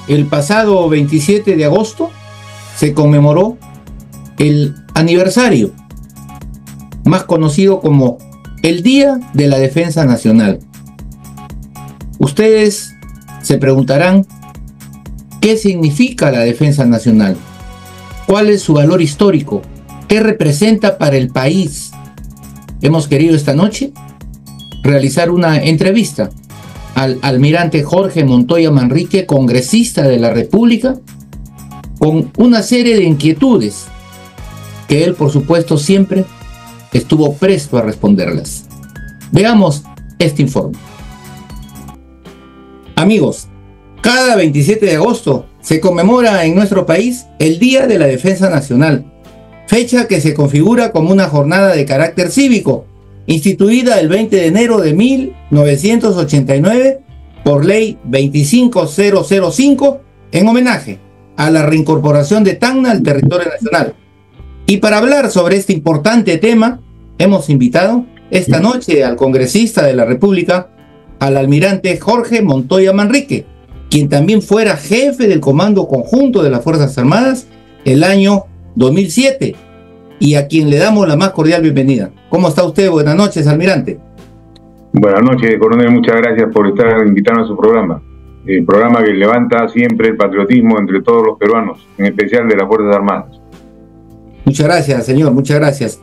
el pasado 27 de agosto se conmemoró el aniversario, más conocido como el Día de la Defensa Nacional. Ustedes se preguntarán, ¿qué significa la defensa nacional? ¿Cuál es su valor histórico? ¿Qué representa para el país? Hemos querido esta noche realizar una entrevista al almirante Jorge Montoya Manrique, congresista de la República, con una serie de inquietudes que él, por supuesto, siempre estuvo presto a responderlas. Veamos este informe. Amigos, cada 27 de agosto se conmemora en nuestro país el Día de la Defensa Nacional, fecha que se configura como una jornada de carácter cívico, instituida el 20 de enero de 1989 por Ley 25005 en homenaje a la reincorporación de Tacna al territorio nacional. Y para hablar sobre este importante tema, hemos invitado esta noche al congresista de la República, al almirante Jorge Montoya Manrique, quien también fuera jefe del Comando Conjunto de las Fuerzas Armadas el año 2007, y a quien le damos la más cordial bienvenida. ¿Cómo está usted? Buenas noches, almirante. Buenas noches, coronel. Muchas gracias por estar invitando a su programa. El programa que levanta siempre el patriotismo entre todos los peruanos, en especial de las Fuerzas Armadas. Muchas gracias, señor. Muchas gracias.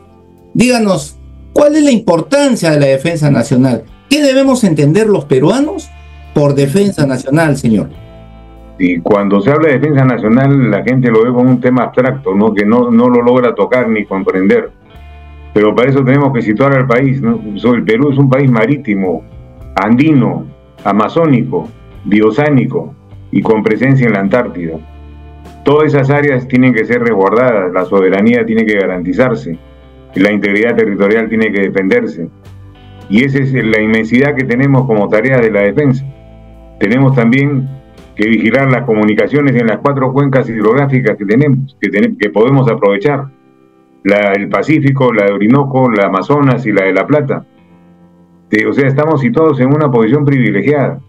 Díganos, ¿cuál es la importancia de la defensa nacional? ¿Qué debemos entender los peruanos por defensa nacional, señor? Y cuando se habla de defensa nacional, la gente lo ve como un tema abstracto, ¿no? Que no lo logra tocar ni comprender. Pero para eso tenemos que situar al país, ¿no? El Perú es un país marítimo, andino, amazónico, biosánico y con presencia en la Antártida. Todas esas áreas tienen que ser resguardadas, la soberanía tiene que garantizarse, la integridad territorial tiene que defenderse. Y esa es la inmensidad que tenemos como tarea de la defensa. Tenemos también que vigilar las comunicaciones en las 4 cuencas hidrográficas que tenemos, que podemos aprovechar. El Pacífico, la de Orinoco, la Amazonas y la de La Plata. O sea, estamos situados en una posición privilegiada.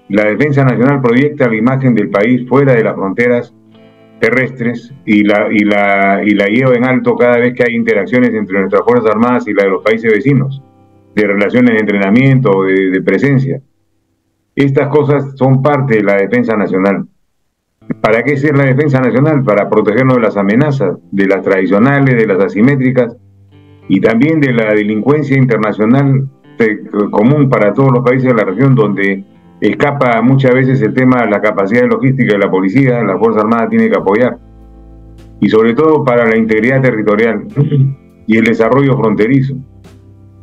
La defensa nacional proyecta la imagen del país fuera de las fronteras terrestres y la lleva en alto cada vez que hay interacciones entre nuestras Fuerzas Armadas y la de los países vecinos, de relaciones de entrenamiento, de presencia. Estas cosas son parte de la defensa nacional. ¿Para qué ser la defensa nacional? Para protegernos de las amenazas, de las tradicionales, de las asimétricas y también de la delincuencia internacional común para todos los países de la región, donde escapa muchas veces el tema de la capacidad logística de la policía. La Fuerza Armada tiene que apoyar. Y sobre todo para la integridad territorial y el desarrollo fronterizo.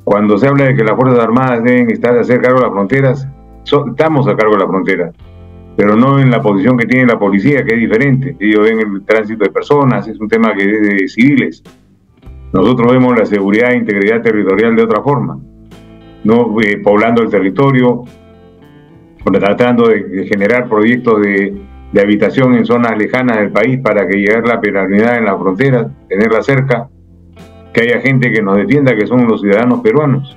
Cuando se habla de que las Fuerzas Armadas deben hacer cargo de las fronteras, estamos a cargo de la frontera, pero no en la posición que tiene la policía, que es diferente. Ellos ven el tránsito de personas, es un tema que es de civiles. Nosotros vemos la seguridad e integridad territorial de otra forma, no poblando el territorio, tratando de generar proyectos de habitación en zonas lejanas del país para que llegue la penalidad en las fronteras, tenerla cerca, que haya gente que nos defienda, que son los ciudadanos peruanos.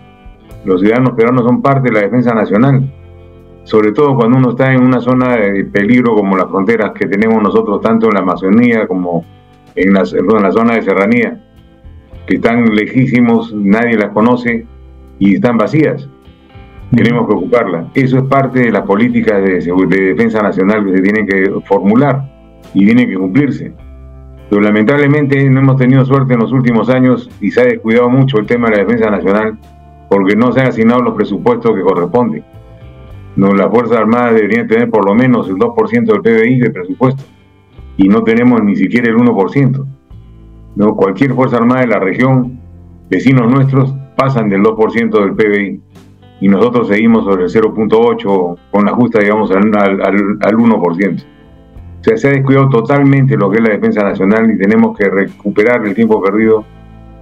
Los ciudadanos peruanos son parte de la defensa nacional, sobre todo cuando uno está en una zona de peligro como las fronteras que tenemos nosotros, tanto en la Amazonía como en la zona de serranía, que están lejísimos, nadie las conoce y están vacías. Tenemos que ocuparlas. Eso es parte de las políticas de defensa nacional que se tienen que formular y tienen que cumplirse. Pero lamentablemente no hemos tenido suerte en los últimos años y se ha descuidado mucho el tema de la defensa nacional porque no se han asignado los presupuestos que corresponden. No, las Fuerzas Armadas deberían tener por lo menos el 2% del PBI de presupuesto y no tenemos ni siquiera el 1%. No, cualquier Fuerza Armada de la región, vecinos nuestros, pasan del 2% del PBI y nosotros seguimos sobre el 0.8 con la justa, digamos, al 1%. O sea, se ha descuidado totalmente lo que es la defensa nacional y tenemos que recuperar el tiempo perdido,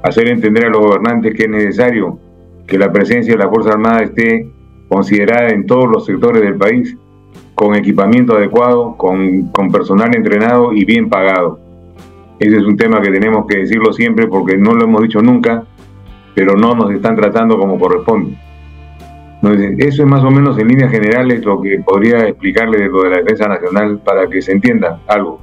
hacer entender a los gobernantes que es necesario que la presencia de la Fuerza Armada esté considerada en todos los sectores del país, con equipamiento adecuado, con personal entrenado y bien pagado. Ese es un tema que tenemos que decirlo siempre porque no lo hemos dicho nunca, pero no nos están tratando como corresponde. Entonces, eso es más o menos en líneas generales lo que podría explicarle de lo de la defensa nacional para que se entienda algo.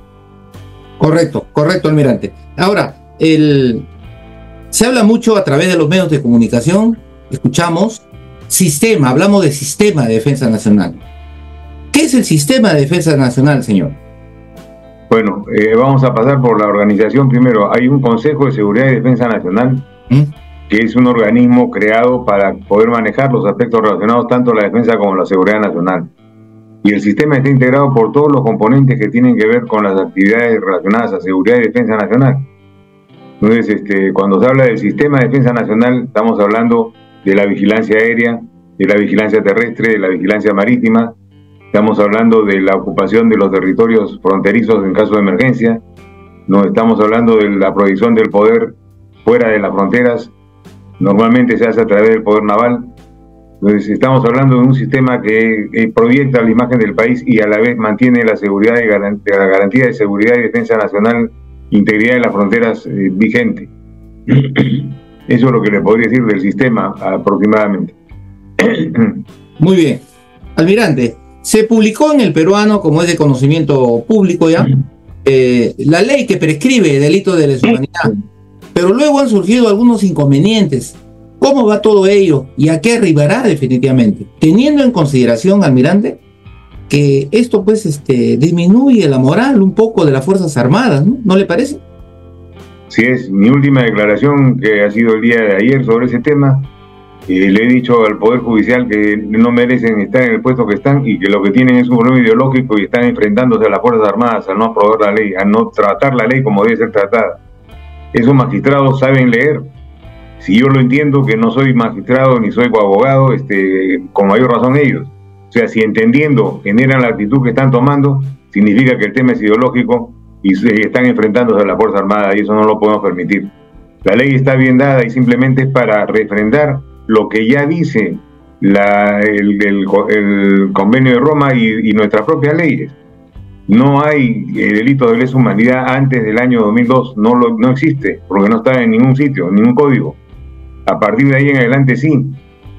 Correcto, correcto, almirante. Ahora, se habla mucho a través de los medios de comunicación, escuchamos sistema, hablamos de sistema de defensa nacional. ¿Qué es el sistema de defensa nacional, señor? Bueno, vamos a pasar por la organización primero. Hay un Consejo de Seguridad y Defensa Nacional, que es un organismo creado para poder manejar los aspectos relacionados tanto a la defensa como a la seguridad nacional. Y el sistema está integrado por todos los componentes que tienen que ver con las actividades relacionadas a seguridad y defensa nacional. Entonces, cuando se habla del sistema de defensa nacional, estamos hablando de la vigilancia aérea, de la vigilancia terrestre, de la vigilancia marítima, estamos hablando de la ocupación de los territorios fronterizos en caso de emergencia, no estamos hablando de la proyección del poder fuera de las fronteras, normalmente se hace a través del poder naval. Entonces estamos hablando de un sistema que proyecta la imagen del país y a la vez mantiene la seguridad y la garantía de seguridad y defensa nacional, integridad de las fronteras vigente. Eso es lo que le podría decir del sistema aproximadamente. Muy bien. Almirante, se publicó en El Peruano, como es de conocimiento público ya, la ley que prescribe delitos de lesa humanidad, pero luego han surgido algunos inconvenientes. ¿Cómo va todo ello y a qué arribará definitivamente? Teniendo en consideración, almirante, que esto pues disminuye la moral un poco de las Fuerzas Armadas, ¿no? ¿No le parece? Sí, es mi última declaración que ha sido el día de ayer sobre ese tema. Le he dicho al Poder Judicial que no merecen estar en el puesto que están y que lo que tienen es un problema ideológico y están enfrentándose a las Fuerzas Armadas a no aprobar la ley, a no tratar la ley como debe ser tratada. Esos magistrados saben leer. Si yo lo entiendo, que no soy magistrado ni soy abogado, con mayor razón ellos. O sea, si entendiendo generan la actitud que están tomando, significa que el tema es ideológico y están enfrentándose a la Fuerza Armada y eso no lo podemos permitir. La ley está bien dada y simplemente es para refrendar lo que ya dice el Convenio de Roma y nuestras propias leyes. No hay delito de lesa humanidad antes del año 2002, no existe, porque no está en ningún sitio, en ningún código. A partir de ahí en adelante sí.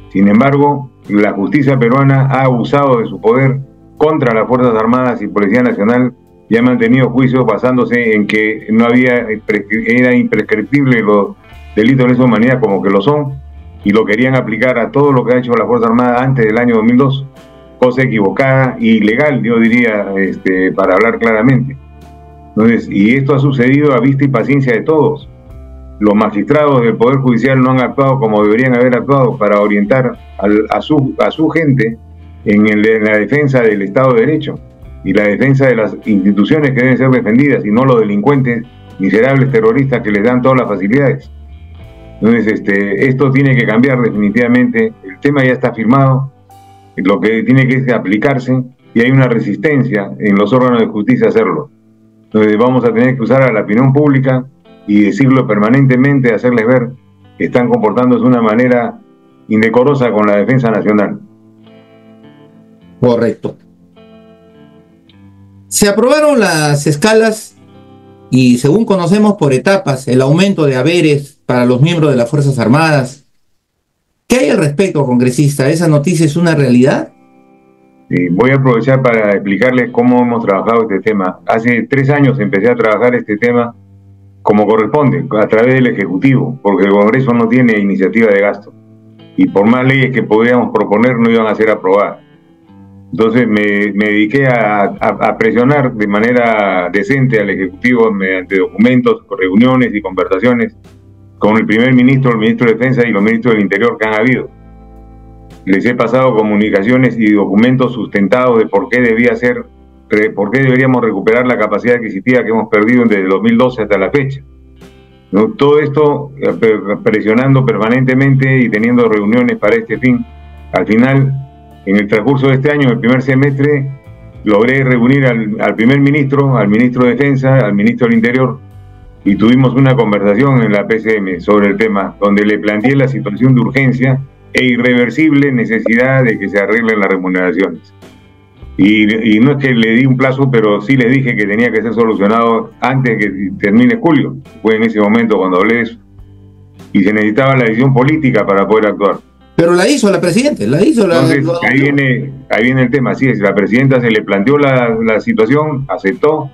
Sin embargo, la justicia peruana ha abusado de su poder contra las Fuerzas Armadas y Policía Nacional y ha mantenido juicios basándose en que era imprescriptible los delitos de lesa humanidad como que lo son, y lo querían aplicar a todo lo que ha hecho la Fuerza Armada antes del año 2002, cosa equivocada y ilegal, yo diría, para hablar claramente. Entonces, y esto ha sucedido a vista y paciencia de todos. Los magistrados del Poder Judicial no han actuado como deberían haber actuado para orientar a su gente en la defensa del Estado de Derecho y la defensa de las instituciones que deben ser defendidas y no los delincuentes miserables terroristas que les dan todas las facilidades. Entonces, esto tiene que cambiar definitivamente. El tema ya está firmado, lo que tiene que aplicarse y hay una resistencia en los órganos de justicia a hacerlo. Entonces vamos a tener que usar a la opinión pública y decirlo permanentemente, hacerles ver que están comportándose de una manera indecorosa con la defensa nacional. Correcto. Se aprobaron las escalas y, según conocemos, por etapas, el aumento de haberes para los miembros de las Fuerzas Armadas. ¿Qué hay al respecto, congresista? ¿Esa noticia es una realidad? Voy a aprovechar para explicarles cómo hemos trabajado este tema. Hace 3 años empecé a trabajar este tema como corresponde, a través del Ejecutivo, porque el Congreso no tiene iniciativa de gasto. Y por más leyes que podíamos proponer, no iban a ser aprobadas. Entonces me dediqué a presionar de manera decente al Ejecutivo mediante documentos, reuniones y conversaciones con el primer ministro, el ministro de Defensa y los ministros del Interior que han habido. Les he pasado comunicaciones y documentos sustentados de por qué deberíamos recuperar la capacidad adquisitiva que hemos perdido desde 2012 hasta la fecha. ¿No? Todo esto presionando permanentemente y teniendo reuniones para este fin. Al final, en el transcurso de este año, en el primer semestre, logré reunir al primer ministro, al ministro de Defensa, al ministro del Interior, y tuvimos una conversación en la PCM sobre el tema, donde le planteé la situación de urgencia e irreversible necesidad de que se arreglen las remuneraciones. Y no es que le di un plazo, pero sí le dije que tenía que ser solucionado antes de que termine julio. Fue en ese momento cuando hablé de eso. Y se necesitaba la decisión política para poder actuar. Pero la hizo la presidenta, la hizo la... Entonces, ahí viene el tema, así es, la presidenta se le planteó la situación, aceptó,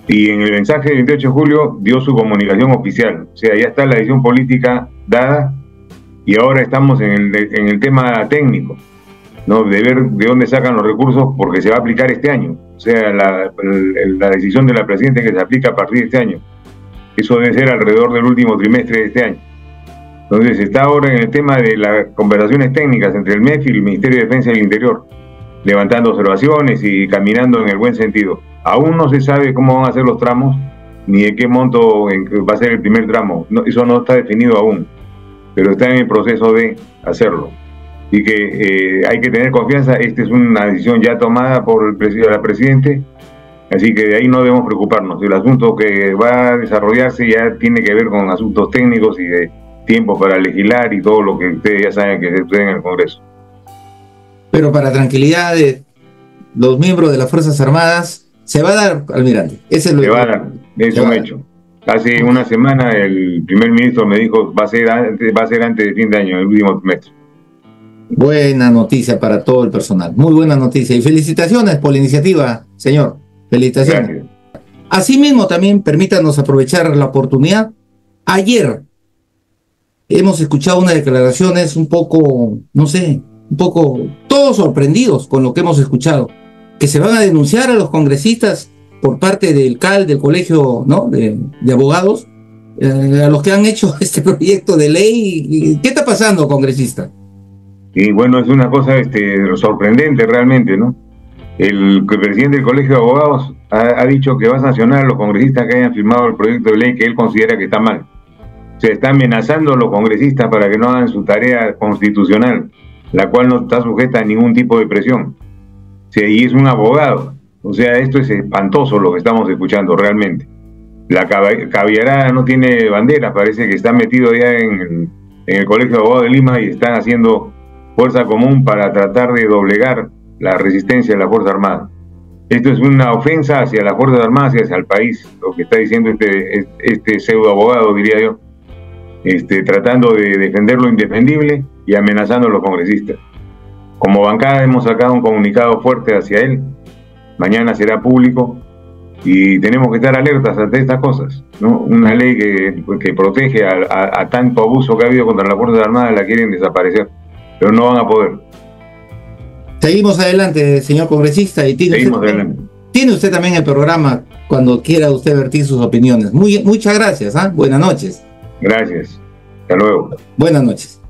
y en el mensaje del 28 de julio dio su comunicación oficial. O sea, ya está la decisión política dada, y ahora estamos en el tema técnico, ¿no? De ver de dónde sacan los recursos, porque se va a aplicar este año. O sea, la decisión de la presidenta es que se aplica a partir de este año. Eso debe ser alrededor del último trimestre de este año. Entonces está ahora en el tema de las conversaciones técnicas entre el MEF y el Ministerio de Defensa del Interior, levantando observaciones y caminando en el buen sentido. Aún no se sabe cómo van a ser los tramos, ni de qué monto va a ser el primer tramo. No, eso no está definido aún, pero está en el proceso de hacerlo. Y que hay que tener confianza. Esta es una decisión ya tomada por la Presidente, así que de ahí no debemos preocuparnos. El asunto que va a desarrollarse ya tiene que ver con asuntos técnicos y de tiempo para legislar y todo lo que ustedes ya saben que se sucede en el Congreso. Pero para tranquilidad de los miembros de las Fuerzas Armadas, se va a dar, almirante. Ese es lo se va a dar, es un hecho. Hace una semana el primer ministro me dijo va a ser antes de fin de año, el último trimestre. Buena noticia para todo el personal, muy buena noticia. Y felicitaciones por la iniciativa, señor. Felicitaciones. Gracias. Asimismo, también permítanos aprovechar la oportunidad. Ayer hemos escuchado unas declaraciones un poco, no sé, un poco todos sorprendidos con lo que hemos escuchado, que se van a denunciar a los congresistas por parte del CAL, del Colegio, ¿no?, de Abogados, a los que han hecho este proyecto de ley. ¿Qué está pasando, congresista? Y bueno, es una cosa sorprendente realmente, ¿no? El presidente del Colegio de Abogados ha dicho que va a sancionar a los congresistas que hayan firmado el proyecto de ley que él considera que está mal. Se está amenazando a los congresistas para que no hagan su tarea constitucional, la cual no está sujeta a ningún tipo de presión. O sea, y es un abogado. O sea, esto es espantoso lo que estamos escuchando realmente. La caviarada no tiene bandera, parece que está metido ya en el Colegio de Abogados de Lima y están haciendo fuerza común para tratar de doblegar la resistencia de la Fuerza Armada. Esto es una ofensa hacia las Fuerzas Armadas y hacia el país, lo que está diciendo este pseudo abogado, diría yo, tratando de defender lo indefendible y amenazando a los congresistas. Como bancada hemos sacado un comunicado fuerte hacia él. Mañana será público y tenemos que estar alertas ante estas cosas, ¿no? Una ley que protege a tanto abuso que ha habido contra las Fuerzas Armadas la quieren desaparecer, pero no van a poder. Seguimos adelante, señor congresista, y tiene usted también el programa cuando quiera usted vertir sus opiniones. Muchas gracias, ¿eh? Buenas noches. Gracias. Hasta luego. Buenas noches.